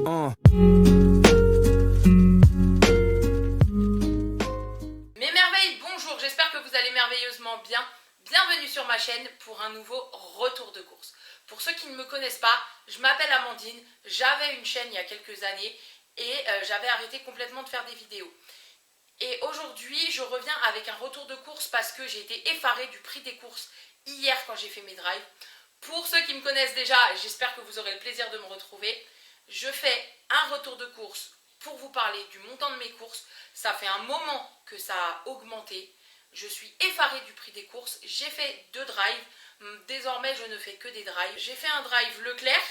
Mes merveilles, bonjour, j'espère que vous allez merveilleusement bien. Bienvenue sur ma chaîne pour un nouveau retour de course. Pour ceux qui ne me connaissent pas, je m'appelle Amandine, j'avais une chaîne il y a quelques années et j'avais arrêté complètement de faire des vidéos. Et aujourd'hui, je reviens avec un retour de course parce que j'ai été effarée du prix des courses hier quand j'ai fait mes drives. Pour ceux qui me connaissent déjà, j'espère que vous aurez le plaisir de me retrouver. Je fais un retour de course pour vous parler du montant de mes courses. Ça fait un moment que ça a augmenté. Je suis effarée du prix des courses. J'ai fait 2 drives. Désormais, je ne fais que des drives. J'ai fait un drive Leclerc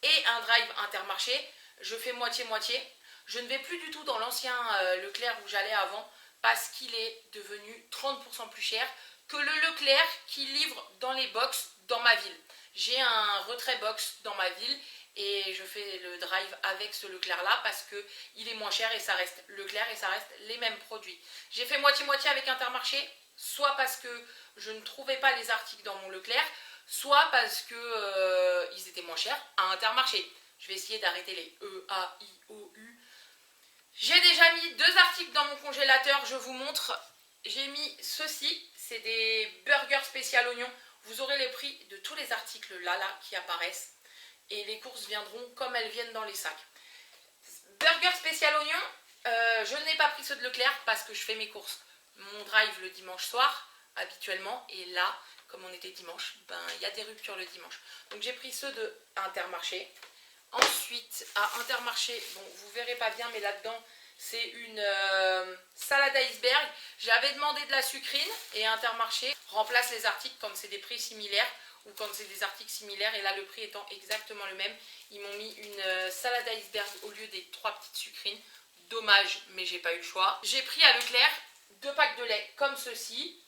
et un drive Intermarché. Je fais moitié-moitié. Je ne vais plus du tout dans l'ancien Leclerc où j'allais avant parce qu'il est devenu 30% plus cher que le Leclerc qui livre dans les box dans ma ville. J'ai un retrait box dans ma ville et je fais le drive avec ce Leclerc là parce qu'il est moins cher et ça reste Leclerc et ça reste les mêmes produits. J'ai fait moitié-moitié avec Intermarché, soit parce que je ne trouvais pas les articles dans mon Leclerc, soit parce que ils étaient moins chers à Intermarché. Je vais essayer d'arrêter les E, A, I, O, U. J'ai déjà mis 2 articles dans mon congélateur, je vous montre. J'ai mis ceci, c'est des burgers spécial oignons. Vous aurez les prix de tous les articles là qui apparaissent. Et les courses viendront comme elles viennent dans les sacs. Burger spécial oignon, je n'ai pas pris ceux de Leclerc parce que je fais mes courses. Mon drive le dimanche soir, habituellement. Et là, comme on était dimanche, il y a des ruptures le dimanche. Donc j'ai pris ceux de Intermarché. Ensuite, à Intermarché, bon, vous verrez pas bien, mais là-dedans, c'est une salade iceberg. J'avais demandé de la sucrine et Intermarché remplace les articles quand c'est des prix similaires ou quand c'est des articles similaires. Et là, le prix étant exactement le même, ils m'ont mis une salade iceberg au lieu des 3 petites sucrines. Dommage, mais j'ai pas eu le choix. J'ai pris à Leclerc 2 packs de lait comme ceci,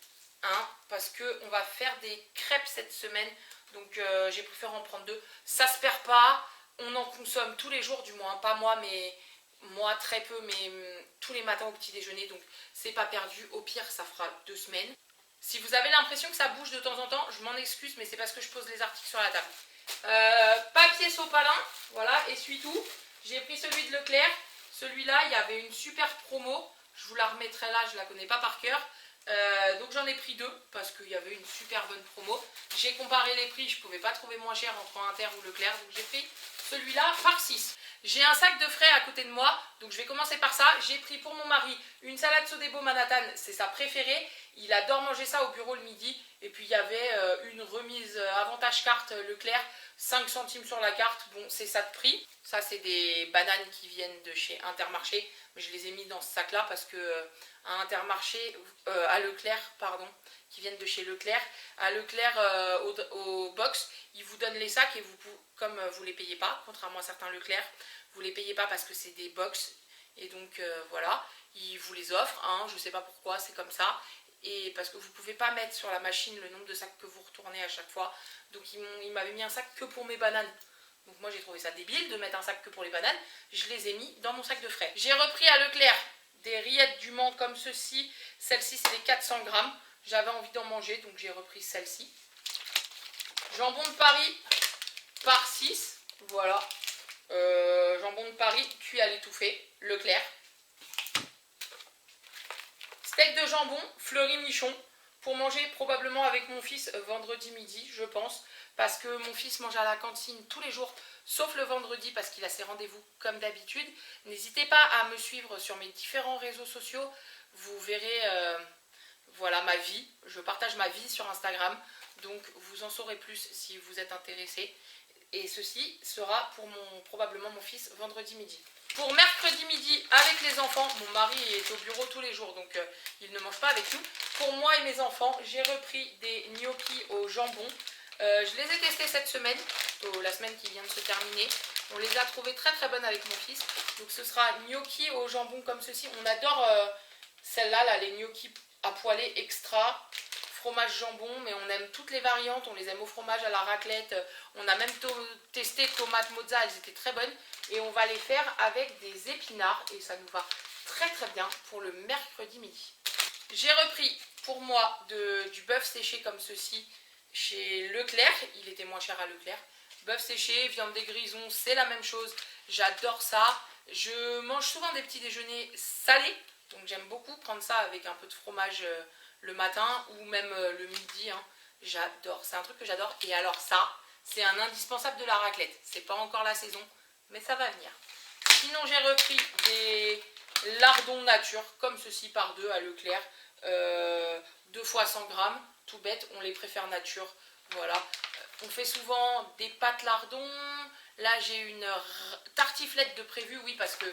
hein, parce qu'on va faire des crêpes cette semaine. Donc j'ai préféré en prendre 2. Ça se perd pas. On en consomme tous les jours, du moins, pas moi, mais moi très peu, mais tous les matins au petit déjeuner, donc c'est pas perdu. Au pire, ça fera 2 semaines. Si vous avez l'impression que ça bouge de temps en temps, je m'en excuse, mais c'est parce que je pose les articles sur la table. Papier sopalin, voilà, essuie-tout. J'ai pris celui de Leclerc. Celui-là, il y avait une super promo. Je vous la remettrai là, je la connais pas par cœur. Donc j'en ai pris 2 parce qu'il y avait une super bonne promo. J'ai comparé les prix, je ne pouvais pas trouver moins cher entre Inter ou Leclerc, donc j'ai pris celui-là par 6. J'ai un sac de frais à côté de moi, donc je vais commencer par ça. J'ai pris pour mon mari une salade Sodebo Manhattan, c'est sa préférée. Il adore manger ça au bureau le midi. Et puis il y avait une remise avantage carte Leclerc, 5 centimes sur la carte. Bon, c'est ça de prix. Ça, c'est des bananes qui viennent de chez Intermarché. Mais je les ai mis dans ce sac-là parce que à Intermarché, à Leclerc, pardon, qui viennent de chez Leclerc. À Leclerc, au box, ils vous donnent les sacs et vous, comme vous ne les payez pas, contrairement à certains Leclerc, vous ne les payez pas parce que c'est des box. Et donc voilà, ils vous les offrent. Hein, je ne sais pas pourquoi, c'est comme ça. Et parce que vous ne pouvez pas mettre sur la machine le nombre de sacs que vous retournez à chaque fois. Donc ils m'avaient mis un sac que pour mes bananes. Donc moi j'ai trouvé ça débile de mettre un sac que pour les bananes. Je les ai mis dans mon sac de frais. J'ai repris à Leclerc des rillettes du Mans comme ceci. Celle-ci c'est les 400 grammes. J'avais envie d'en manger donc j'ai repris celle-ci. Jambon de Paris par 6. Voilà. Jambon de Paris cuit à l'étouffée. Leclerc. Steak de jambon, Fleury Michon, pour manger probablement avec mon fils vendredi midi, je pense, parce que mon fils mange à la cantine tous les jours, sauf le vendredi parce qu'il a ses rendez-vous comme d'habitude. N'hésitez pas à me suivre sur mes différents réseaux sociaux, vous verrez voilà, ma vie, je partage ma vie sur Instagram, donc vous en saurez plus si vous êtes intéressé. Et ceci sera pour probablement mon fils vendredi midi. Pour mercredi midi avec les enfants, mon mari est au bureau tous les jours donc il ne mange pas avec nous. Pour moi et mes enfants, j'ai repris des gnocchis au jambon. Je les ai testés cette semaine, la semaine qui vient de se terminer. On les a trouvés très très bonnes avec mon fils. Donc ce sera gnocchi au jambon comme ceci. On adore celle-là, là, les gnocchis à poêler extra. Fromage jambon, mais on aime toutes les variantes, on les aime au fromage, à la raclette, on a même testé tomates mozza, elles étaient très bonnes, et on va les faire avec des épinards, et ça nous va très très bien pour le mercredi midi. J'ai repris pour moi du bœuf séché comme ceci chez Leclerc, il était moins cher à Leclerc, Bœuf séché, viande des grisons, c'est la même chose. J'adore ça. Je mange souvent des petits déjeuners salés. Donc j'aime beaucoup prendre ça avec un peu de fromage le matin ou même le midi. Hein. J'adore. C'est un truc que j'adore. Et alors ça, c'est un indispensable de la raclette. C'est pas encore la saison, mais ça va venir. Sinon, j'ai repris des lardons nature, comme ceci par deux à Leclerc. 2 fois 100 grammes, tout bête, on les préfère nature. Voilà. On fait souvent des pâtes lardons. Là, j'ai une tartiflette de prévu, oui, parce que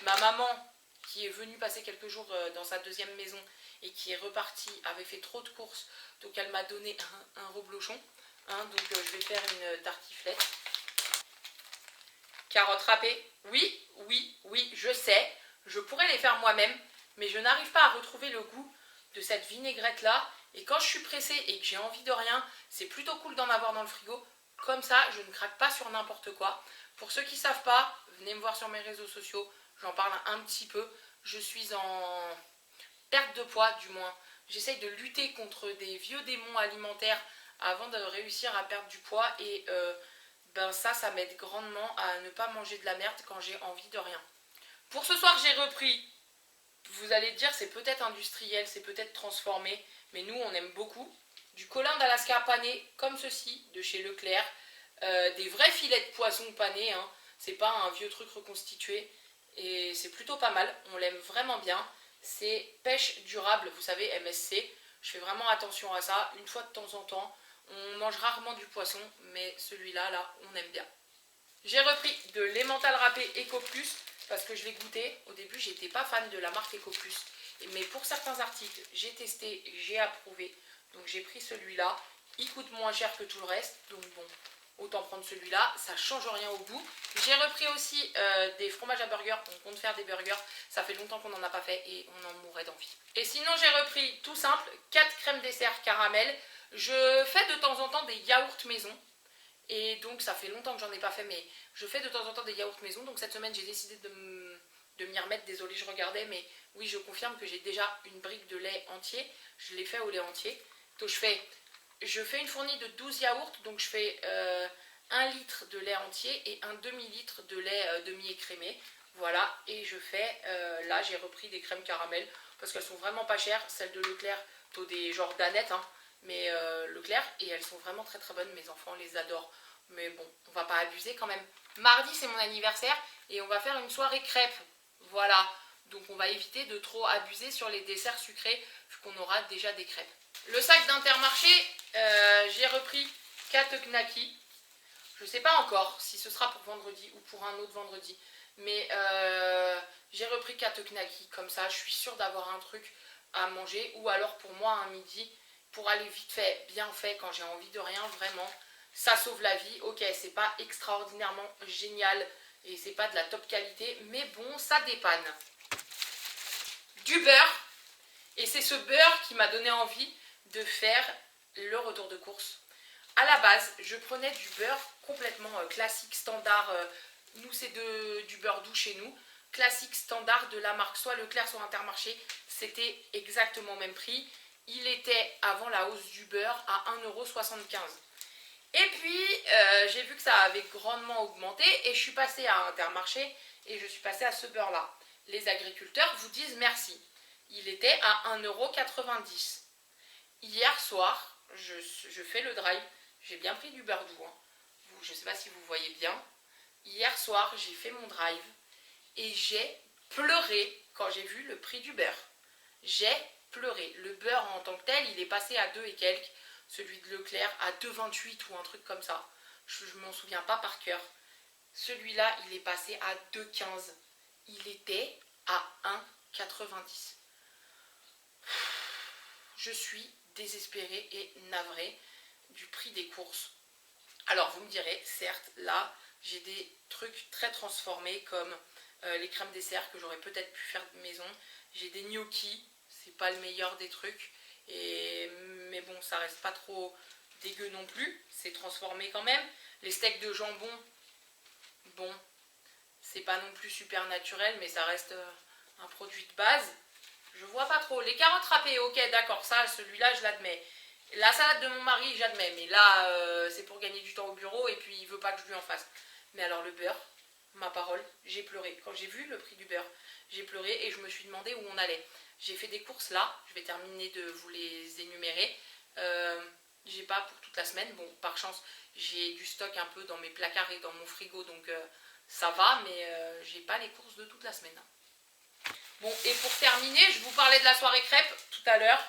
ma maman, qui est venue passer quelques jours dans sa deuxième maison et qui est repartie, avait fait trop de courses. Donc, elle m'a donné un reblochon. Hein, donc, je vais faire une tartiflette. Carottes râpées, oui, oui, oui, je sais. Je pourrais les faire moi-même, mais je n'arrive pas à retrouver le goût de cette vinaigrette là. Et quand je suis pressée et que j'ai envie de rien, c'est plutôt cool d'en avoir dans le frigo. Comme ça, je ne craque pas sur n'importe quoi. Pour ceux qui ne savent pas, venez me voir sur mes réseaux sociaux. J'en parle un petit peu. Je suis en perte de poids, du moins. J'essaye de lutter contre des vieux démons alimentaires avant de réussir à perdre du poids. Et ben ça m'aide grandement à ne pas manger de la merde quand j'ai envie de rien. Pour ce soir, j'ai repris. Vous allez dire, c'est peut-être industriel, c'est peut-être transformé, mais nous, on aime beaucoup. Du colin d'Alaska pané, comme ceci, de chez Leclerc. Des vrais filets de poisson panés, hein. C'est pas un vieux truc reconstitué. Et c'est plutôt pas mal, on l'aime vraiment bien. C'est pêche durable, vous savez, MSC. Je fais vraiment attention à ça, une fois de temps en temps. On mange rarement du poisson, mais celui-là, là, on aime bien. J'ai repris de l'emmental râpé Eco Plus parce que je l'ai goûté. Au début, j'étais pas fan de la marque Eco Plus, mais pour certains articles, j'ai testé, j'ai approuvé. Donc j'ai pris celui-là. Il coûte moins cher que tout le reste, donc bon, autant prendre celui-là. Ça change rien au goût. J'ai repris aussi des fromages à burger. On compte faire des burgers. Ça fait longtemps qu'on n'en a pas fait et on en mourrait d'envie. Et sinon, j'ai repris tout simple 4 crèmes dessert caramel. Je fais de temps en temps des yaourts maison. Et donc ça fait longtemps que j'en ai pas fait, mais je fais de temps en temps des yaourts maison. Donc cette semaine j'ai décidé de m'y remettre. Désolée, je regardais, mais oui, je confirme que j'ai déjà une brique de lait entier. Je l'ai fait au lait entier. Donc je fais une fournie de 12 yaourts. Donc je fais 1 litre de lait entier et un demi-litre de lait demi-écrémé. Voilà, et je fais, là j'ai repris des crèmes caramel parce qu'elles sont vraiment pas chères. Celles de Leclerc, plutôt des genres d'Annette, hein, mais Leclerc, et elles sont vraiment très très bonnes. Mes enfants les adorent. Mais bon, on va pas abuser quand même. Mardi, c'est mon anniversaire et on va faire une soirée crêpes. Voilà. Donc on va éviter de trop abuser sur les desserts sucrés vu qu'on aura déjà des crêpes. Le sac d'Intermarché, j'ai repris 4 knackis. Je ne sais pas encore si ce sera pour vendredi ou pour un autre vendredi. Mais j'ai repris 4 knackis comme ça. Je suis sûre d'avoir un truc à manger. Ou alors pour moi un midi pour aller vite fait, bien fait quand j'ai envie de rien vraiment. Ça sauve la vie, ok, c'est pas extraordinairement génial et c'est pas de la top qualité, mais bon, ça dépanne. Du beurre, et c'est ce beurre qui m'a donné envie de faire le retour de course. À la base, je prenais du beurre complètement classique, standard, nous c'est du beurre doux chez nous, classique, standard de la marque soit Leclerc soit Intermarché, c'était exactement au même prix. Il était avant la hausse du beurre à 1,75 €. Et puis, j'ai vu que ça avait grandement augmenté et je suis passée à Intermarché et je suis passée à ce beurre-là. Les agriculteurs vous disent merci. Il était à 1,90 €. Hier soir, je fais le drive. J'ai bien pris du beurre doux. Hein. Je ne sais pas si vous voyez bien. Hier soir, j'ai fait mon drive et j'ai pleuré quand j'ai vu le prix du beurre. J'ai pleuré. Le beurre en tant que tel, il est passé à 2 et quelques. Celui de Leclerc à 2,28 ou un truc comme ça. Je ne m'en souviens pas par cœur. Celui-là, il est passé à 2,15. Il était à 1,90. Je suis désespérée et navrée du prix des courses. Alors vous me direz, certes, là, j'ai des trucs très transformés comme les crèmes dessert que j'aurais peut-être pu faire de maison. J'ai des gnocchis, c'est pas le meilleur des trucs. Mais bon, ça reste pas trop dégueu non plus. C'est transformé quand même. Les steaks de jambon, bon, c'est pas non plus super naturel, mais ça reste un produit de base. Je vois pas trop. Les carottes râpées, ok, d'accord, ça, celui-là, je l'admets. La salade de mon mari, j'admets, mais là, c'est pour gagner du temps au bureau et puis il veut pas que je lui en fasse. Mais alors le beurre, ma parole, j'ai pleuré. Quand j'ai vu le prix du beurre, j'ai pleuré et je me suis demandé où on allait. J'ai fait des courses là, je vais terminer de vous les énumérer. J'ai pas pour toute la semaine, bon, par chance, j'ai du stock un peu dans mes placards et dans mon frigo, donc ça va, mais j'ai pas les courses de toute la semaine. Bon, et pour terminer, je vous parlais de la soirée crêpes tout à l'heure.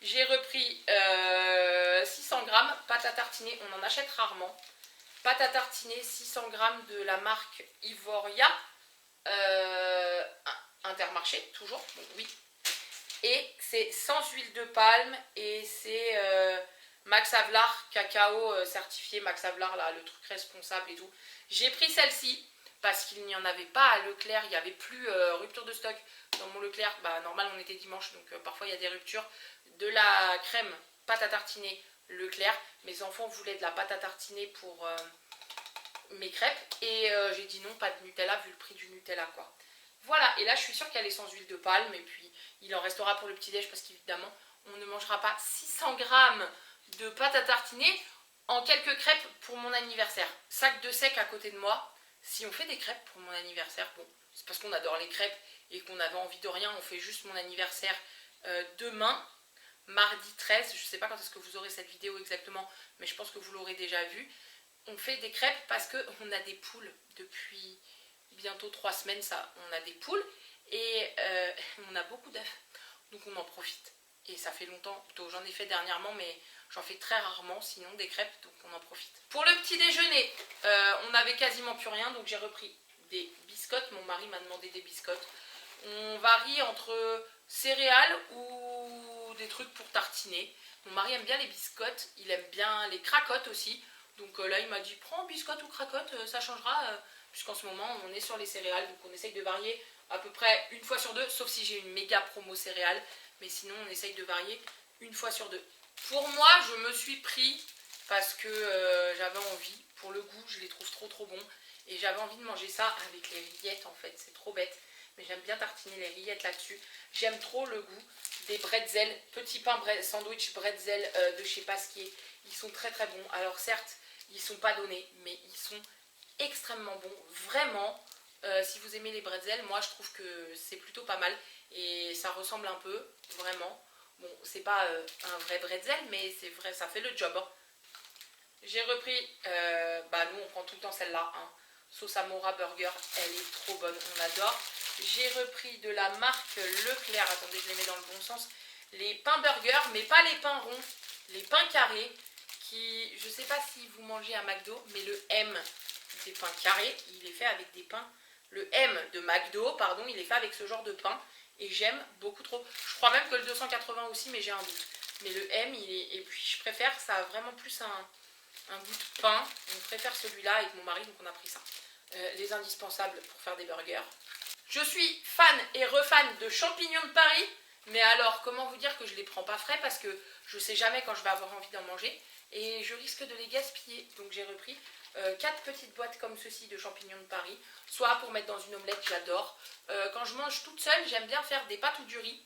J'ai repris 600 grammes pâte à tartiner, on en achète rarement. Pâte à tartiner 600 grammes de la marque Ivoria, Intermarché, toujours, donc oui. Et c'est sans huile de palme et c'est Max Havelaar cacao certifié Max Havelaar, là, le truc responsable et tout. J'ai pris celle-ci parce qu'il n'y en avait pas à Leclerc, il n'y avait plus rupture de stock dans mon Leclerc. Bah, normal, on était dimanche, donc parfois il y a des ruptures. De la crème pâte à tartiner Leclerc. Mes enfants voulaient de la pâte à tartiner pour mes crêpes et j'ai dit non, pas de Nutella vu le prix du Nutella, quoi. Voilà, et là je suis sûre qu'elle est sans huile de palme et puis il en restera pour le petit-déj parce qu'évidemment on ne mangera pas 600 grammes de pâte à tartiner en quelques crêpes pour mon anniversaire. Sac de sec à côté de moi. Si on fait des crêpes pour mon anniversaire, bon, c'est parce qu'on adore les crêpes et qu'on avait envie de rien, on fait juste mon anniversaire demain, mardi 13, je ne sais pas quand est-ce que vous aurez cette vidéo exactement, mais je pense que vous l'aurez déjà vue. On fait des crêpes parce qu'on a des poules depuis bientôt 3 semaines, ça, on a des poules et on a beaucoup d'œufs, donc on en profite. Et ça fait longtemps, plutôt j'en ai fait dernièrement, mais j'en fais très rarement, sinon des crêpes, donc on en profite. Pour le petit déjeuner, on n'avait quasiment plus rien, donc j'ai repris des biscottes. Mon mari m'a demandé des biscottes. On varie entre céréales ou des trucs pour tartiner. Mon mari aime bien les biscottes, il aime bien les cracottes aussi. Donc là, il m'a dit, prends biscotte ou cracotte, ça changera. Puisqu'en ce moment, on est sur les céréales, donc on essaye de varier à peu près une fois sur deux, sauf si j'ai une méga promo céréales. Mais sinon, on essaye de varier une fois sur deux. Pour moi, je me suis pris parce que j'avais envie. Pour le goût, je les trouve trop bons. Et j'avais envie de manger ça avec les rillettes, en fait. C'est trop bête. Mais j'aime bien tartiner les rillettes là-dessus. J'aime trop le goût des bretzels, petits pains sandwich bretzel de chez Pasquier. Ils sont très bons. Alors certes, ils ne sont pas donnés, mais ils sont extrêmement bons. Vraiment, si vous aimez les bretzels, moi je trouve que c'est plutôt pas mal. Et ça ressemble un peu, vraiment. Bon, c'est pas un vrai bretzel, mais c'est vrai, ça fait le job. Hein. J'ai repris, nous on prend tout le temps celle-là, hein. Sauce Amora Burger, elle est trop bonne, on adore. J'ai repris de la marque Leclerc, attendez, je les mets dans le bon sens, les pains burger, mais pas les pains ronds, les pains carrés, qui, je sais pas si vous mangez à McDo, mais le M des pains carrés, il est fait avec des pains, le M de McDo, pardon, il est fait avec ce genre de pain, et j'aime beaucoup trop. Je crois même que le 280 aussi, mais j'ai un doute. Mais le M, et puis je préfère, ça a vraiment plus un goût de pain. On préfère celui-là avec mon mari, donc on a pris ça. Les indispensables pour faire des burgers. Je suis fan et refan de champignons de Paris, mais alors comment vous dire que je les prends pas frais parce que je sais jamais quand je vais avoir envie d'en manger et je risque de les gaspiller. Donc j'ai repris 4 petites boîtes comme ceci de champignons de Paris, soit pour mettre dans une omelette, j'adore. Quand je mange toute seule, j'aime bien faire des pâtes ou du riz.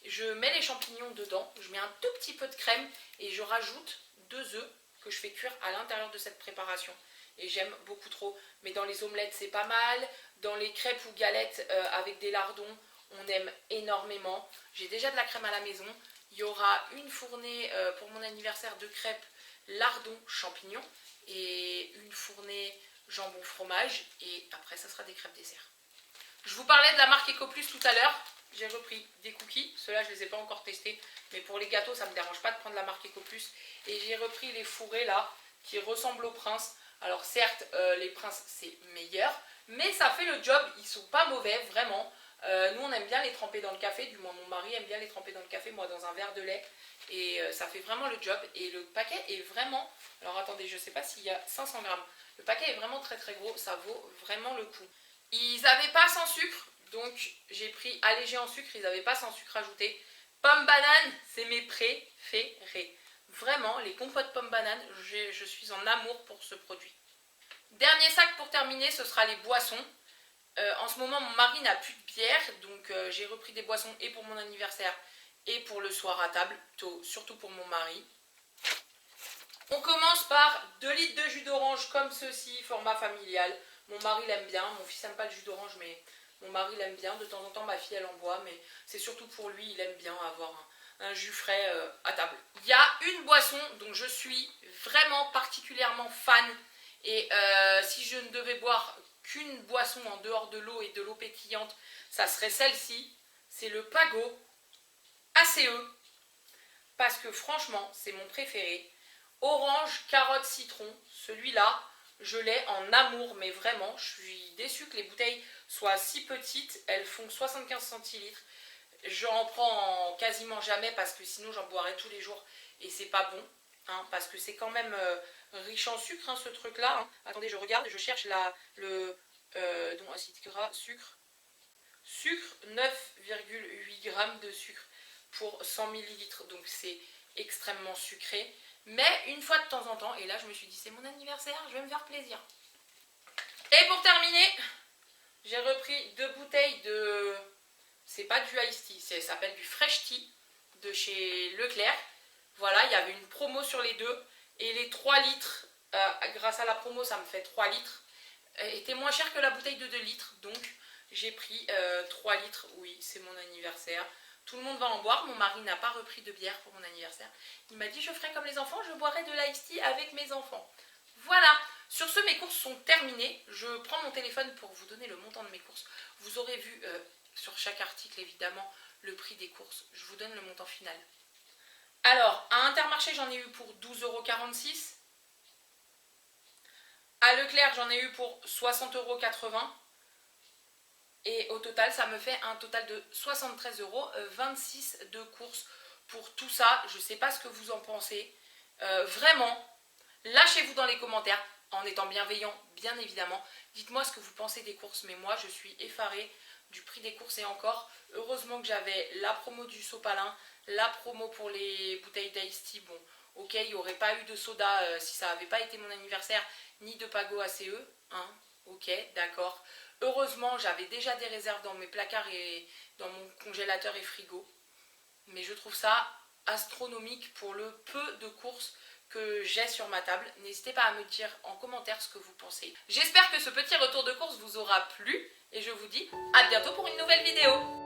Je mets les champignons dedans, je mets un tout petit peu de crème et je rajoute 2 œufs que je fais cuire à l'intérieur de cette préparation. Et j'aime beaucoup trop. Mais dans les omelettes, c'est pas mal. Dans les crêpes ou galettes avec des lardons, on aime énormément. J'ai déjà de la crème à la maison. Il y aura une fournée pour mon anniversaire de crêpes lardons champignons et une fournée jambon fromage. Et après, ça sera des crêpes dessert. Je vous parlais de la marque EcoPlus tout à l'heure. J'ai repris des cookies. Ceux-là, je ne les ai pas encore testés. Mais pour les gâteaux, ça ne me dérange pas de prendre la marque EcoPlus. Et j'ai repris les fourrés là, qui ressemblent aux Prince. Alors certes, les Prince, c'est meilleur. Mais ça fait le job. Ils sont pas mauvais, vraiment. Nous, on aime bien les tremper dans le café. Du moins, mon mari aime bien les tremper dans le café. Moi, dans un verre de lait. Et ça fait vraiment le job. Et le paquet est vraiment... Alors attendez, je ne sais pas s'il y a 500 grammes. Le paquet est vraiment très gros. Ça vaut vraiment le coup. Ils n'avaient pas sans sucre. Donc j'ai pris allégé en sucre, ils n'avaient pas sans sucre ajouté. Pomme banane, c'est mes préférés. Vraiment, les compotes pomme banane, je suis en amour pour ce produit. Dernier sac pour terminer, ce sera les boissons. En ce moment, mon mari n'a plus de bière, donc j'ai repris des boissons et pour mon anniversaire et pour le soir à table, surtout pour mon mari. On commence par 2 litres de jus d'orange comme ceci, format familial. Mon mari l'aime bien, mon fils n'aime pas le jus d'orange, mais mon mari l'aime bien. De temps en temps, ma fille, elle en boit, mais c'est surtout pour lui, il aime bien avoir un jus frais à table. Il y a une boisson dont je suis vraiment particulièrement fan. Et si je ne devais boire qu'une boisson en dehors de l'eau et de l'eau pétillante, ça serait celle-ci. C'est le Pago ACE. Parce que franchement, c'est mon préféré. Orange, carotte, citron, celui-là, je l'ai en amour, mais vraiment, je suis déçue que les bouteilles soient si petites. Elles font 75 centilitres. J'en prends quasiment jamais parce que sinon j'en boirais tous les jours et c'est pas bon. Hein, parce que c'est quand même riche en sucre, hein, ce truc-là. Hein. Attendez, je regarde, je cherche le acide gras, sucre. Sucre, 9,8 grammes de sucre pour 100 millilitres. Donc c'est extrêmement sucré. Mais une fois de temps en temps, et là je me suis dit c'est mon anniversaire, je vais me faire plaisir. Et pour terminer, j'ai repris 2 bouteilles de... C'est pas du iced tea, ça s'appelle du fresh tea de chez Leclerc. Voilà, il y avait une promo sur les deux. Et les 3 litres, grâce à la promo, ça me fait 3 litres, était moins cher que la bouteille de 2 litres. Donc j'ai pris 3 litres, oui, c'est mon anniversaire. Tout le monde va en boire. Mon mari n'a pas repris de bière pour mon anniversaire. Il m'a dit je ferai comme les enfants, je boirai de l'ice tea avec mes enfants. Voilà. Sur ce, mes courses sont terminées. Je prends mon téléphone pour vous donner le montant de mes courses. Vous aurez vu sur chaque article, évidemment, le prix des courses. Je vous donne le montant final. Alors, à Intermarché, j'en ai eu pour 12,46 €. À Leclerc, j'en ai eu pour 60,80 €. Et au total, ça me fait un total de 73,26 € de courses pour tout ça. Je ne sais pas ce que vous en pensez. Vraiment, lâchez-vous dans les commentaires, en étant bienveillant, bien évidemment. Dites-moi ce que vous pensez des courses, mais moi, je suis effarée du prix des courses. Et encore, heureusement que j'avais la promo du sopalin, la promo pour les bouteilles d'ice tea. Bon, ok, il n'y aurait pas eu de soda si ça n'avait pas été mon anniversaire, ni de Pago ACE. Hein, ok, d'accord. Heureusement, j'avais déjà des réserves dans mes placards et dans mon congélateur et frigo. Mais je trouve ça astronomique pour le peu de courses que j'ai sur ma table. N'hésitez pas à me dire en commentaire ce que vous pensez. J'espère que ce petit retour de course vous aura plu et je vous dis à bientôt pour une nouvelle vidéo.